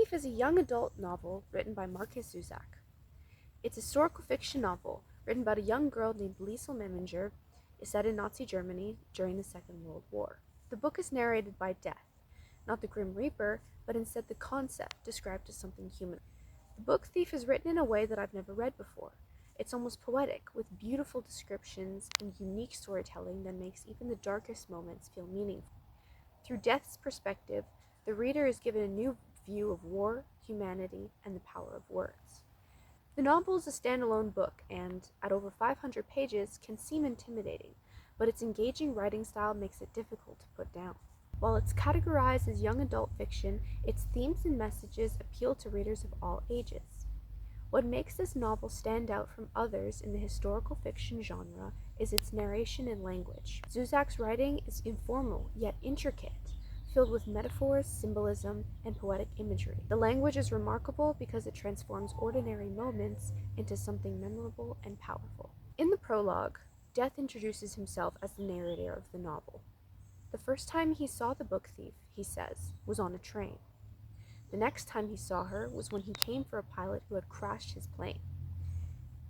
Thief is a young adult novel written by Markus Zusak. It's a historical fiction novel written about a young girl named Liesel Meminger, is set in Nazi Germany during the Second World War. The book is narrated by Death, not the Grim Reaper, but instead the concept described as something human. The book Thief is written in a way that I've never read before. It's almost poetic, with beautiful descriptions and unique storytelling that makes even the darkest moments feel meaningful. Through Death's perspective, the reader is given a new view of war, humanity, and the power of words. The novel is a standalone book and, at over 500 pages, can seem intimidating, but its engaging writing style makes it difficult to put down. While it's categorized as young adult fiction, its themes and messages appeal to readers of all ages. What makes this novel stand out from others in the historical fiction genre is its narration and language. Zusak's writing is informal yet intricate, filled with metaphors, symbolism, and poetic imagery. The language is remarkable because it transforms ordinary moments into something memorable and powerful. In the prologue, Death introduces himself as the narrator of the novel. The first time he saw the book thief, he says, was on a train. The next time he saw her was when he came for a pilot who had crashed his plane.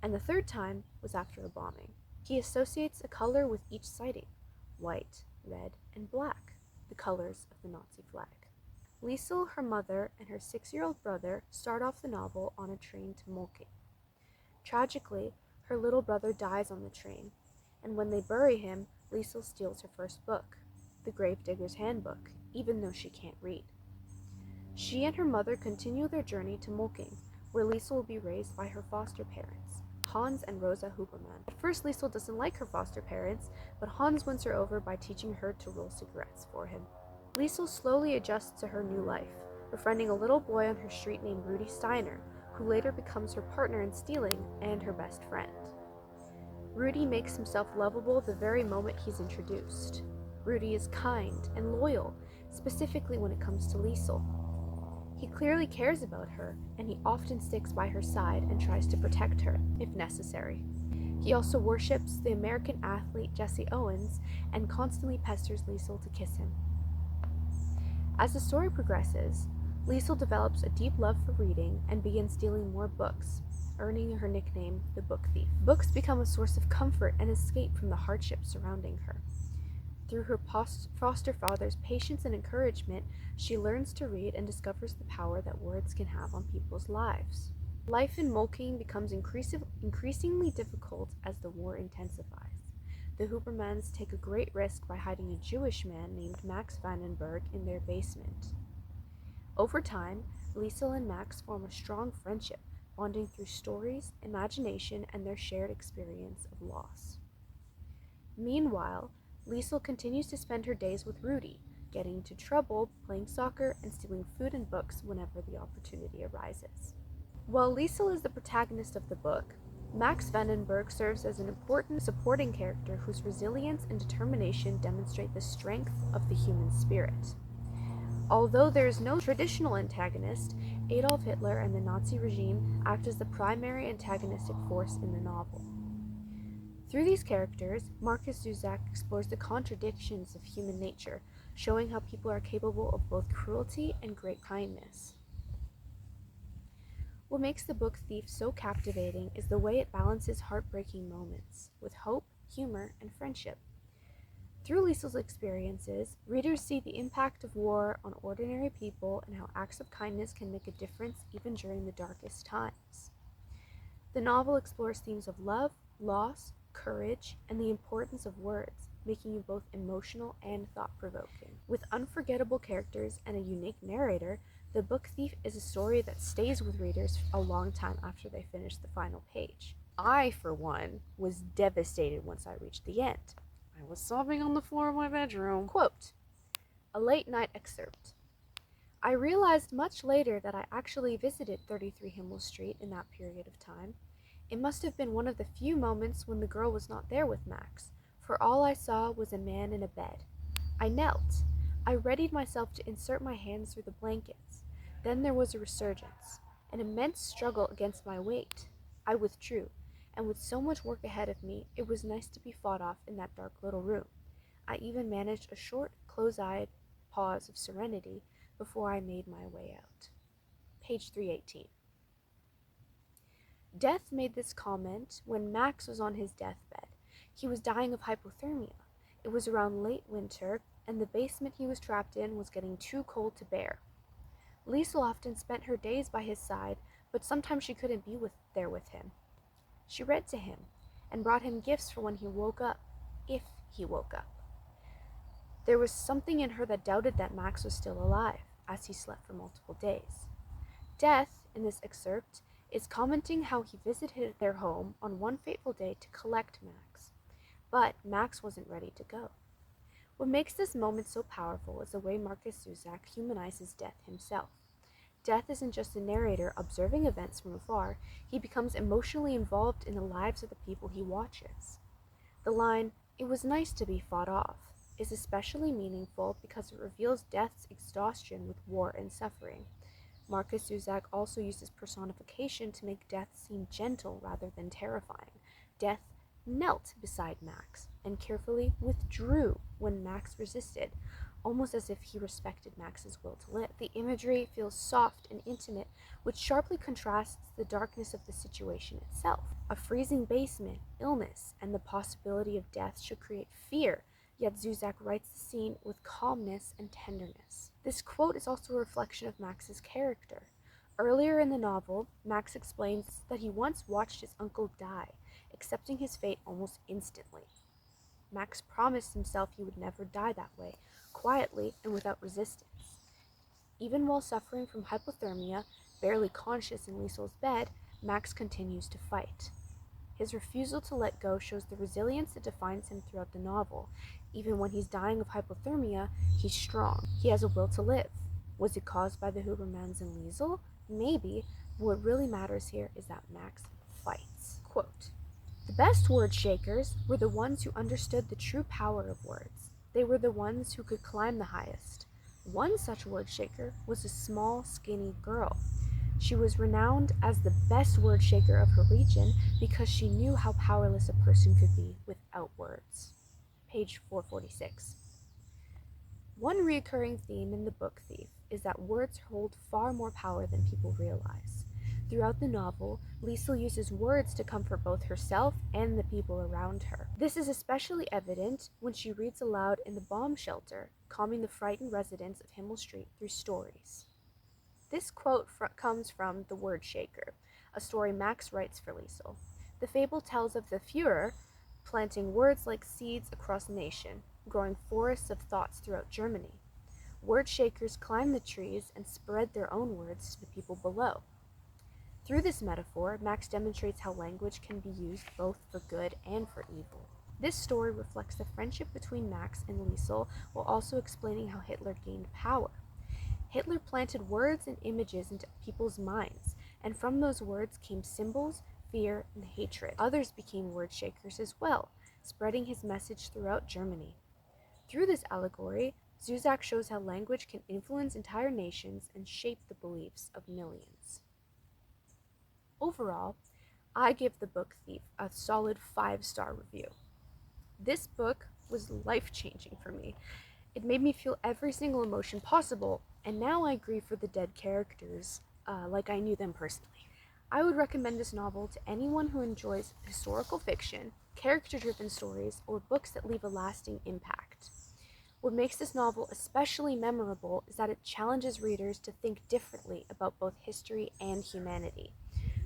And the third time was after a bombing. He associates a color with each sighting: white, red, and black, the colors of the Nazi flag. Liesel, her mother, and her 6-year-old brother start off the novel on a train to Molking. Tragically, her little brother dies on the train, and when they bury him, Liesel steals her first book, The Gravedigger's Handbook, even though she can't read. She and her mother continue their journey to Molking, where Liesel will be raised by her foster parents, Hans and Rosa Huberman. At first, Liesel doesn't like her foster parents, but Hans wins her over by teaching her to roll cigarettes for him. Liesel slowly adjusts to her new life, befriending a little boy on her street named Rudy Steiner, who later becomes her partner in stealing and her best friend. Rudy makes himself lovable the very moment he's introduced. Rudy is kind and loyal, specifically when it comes to Liesel. He clearly cares about her, and he often sticks by her side and tries to protect her, if necessary. He also worships the American athlete Jesse Owens and constantly pesters Liesel to kiss him. As the story progresses, Liesel develops a deep love for reading and begins stealing more books, earning her nickname, the Book Thief. Books become a source of comfort and escape from the hardships surrounding her. Through her foster father's patience and encouragement, she learns to read and discovers the power that words can have on people's lives. Life in Molking becomes increasingly difficult as the war intensifies. The Hubermans take a great risk by hiding a Jewish man named Max Vandenberg in their basement. Over time, Liesel and Max form a strong friendship, bonding through stories, imagination, and their shared experience of loss. Meanwhile, Liesel continues to spend her days with Rudy, getting into trouble, playing soccer, and stealing food and books whenever the opportunity arises. While Liesel is the protagonist of the book, Max Vandenberg serves as an important supporting character whose resilience and determination demonstrate the strength of the human spirit. Although there is no traditional antagonist, Adolf Hitler and the Nazi regime act as the primary antagonistic force in the novel. Through these characters, Markus Zusak explores the contradictions of human nature, showing how people are capable of both cruelty and great kindness. What makes the book Thief so captivating is the way it balances heartbreaking moments with hope, humor, and friendship. Through Liesel's experiences, readers see the impact of war on ordinary people and how acts of kindness can make a difference even during the darkest times. The novel explores themes of love, loss, courage, and the importance of words, making you both emotional and thought-provoking. With unforgettable characters and a unique narrator, The Book Thief is a story that stays with readers a long time after they finish the final page. I, for one, was devastated once I reached the end. I was sobbing on the floor of my bedroom. Quote, a late-night excerpt. I realized much later that I actually visited 33 Himmel Street in that period of time. It must have been one of the few moments when the girl was not there with Max, for all I saw was a man in a bed. I knelt. I readied myself to insert my hands through the blankets. Then there was a resurgence, an immense struggle against my weight. I withdrew, and with so much work ahead of me, it was nice to be fought off in that dark little room. I even managed a short, close-eyed pause of serenity before I made my way out. Page 318. Death made this comment when Max was on his deathbed. He was dying of hypothermia. It was around late winter, and the basement he was trapped in was getting too cold to bear. Liesl often spent her days by his side, but sometimes she couldn't be there with him. She read to him and brought him gifts for when he woke up, if he woke up. There was something in her that doubted that Max was still alive, as he slept for multiple days. Death, in this excerpt, is commenting how he visited their home on one fateful day to collect Max, but Max wasn't ready to go. What makes this moment so powerful is the way Markus Zusak humanizes Death himself. Death isn't just a narrator observing events from afar, he becomes emotionally involved in the lives of the people he watches. The line, "It was nice to be fought off," is especially meaningful because it reveals Death's exhaustion with war and suffering. Markus Zusak also uses personification to make Death seem gentle rather than terrifying. Death knelt beside Max and carefully withdrew when Max resisted, almost as if he respected Max's will to live. The imagery feels soft and intimate, which sharply contrasts the darkness of the situation itself. A freezing basement, illness, and the possibility of death should create fear, yet Zusak writes the scene with calmness and tenderness. This quote is also a reflection of Max's character. Earlier in the novel, Max explains that he once watched his uncle die, accepting his fate almost instantly. Max promised himself he would never die that way, quietly and without resistance. Even while suffering from hypothermia, barely conscious in Liesl's bed, Max continues to fight. His refusal to let go shows the resilience that defines him throughout the novel. Even when he's dying of hypothermia, he's strong. He has a will to live. Was it caused by the Hubermans and Liesl? Maybe, but what really matters here is that Max fights. Quote, "The best word shakers were the ones who understood the true power of words. They were the ones who could climb the highest. One such word shaker was a small, skinny girl. She was renowned as the best word shaker of her region because she knew how powerless a person could be without words." Page 446. One recurring theme in The Book Thief is that words hold far more power than people realize. Throughout the novel, Liesl uses words to comfort both herself and the people around her. This is especially evident when she reads aloud in the bomb shelter, calming the frightened residents of Himmel Street through stories. This quote comes from The Word Shaker, a story Max writes for Liesl. The fable tells of the Führer planting words like seeds across the nation, growing forests of thoughts throughout Germany. Word shakers climb the trees and spread their own words to the people below. Through this metaphor, Max demonstrates how language can be used both for good and for evil. This story reflects the friendship between Max and Liesl while also explaining how Hitler gained power. Hitler planted words and images into people's minds, and from those words came symbols, fear, and hatred. Others became word shakers as well, spreading his message throughout Germany. Through this allegory, Zusak shows how language can influence entire nations and shape the beliefs of millions. Overall, I give The Book Thief a solid 5-star review. This book was life-changing for me. It made me feel every single emotion possible, and now I grieve for the dead characters, like I knew them personally. I would recommend this novel to anyone who enjoys historical fiction, character-driven stories, or books that leave a lasting impact. What makes this novel especially memorable is that it challenges readers to think differently about both history and humanity.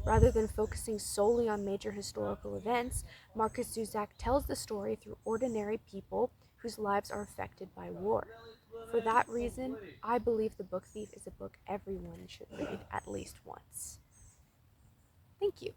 Rather than focusing solely on major historical events, Markus Zusak tells the story through ordinary people whose lives are affected by war. For that reason, I believe The Book Thief is a book everyone should read at least once. Thank you.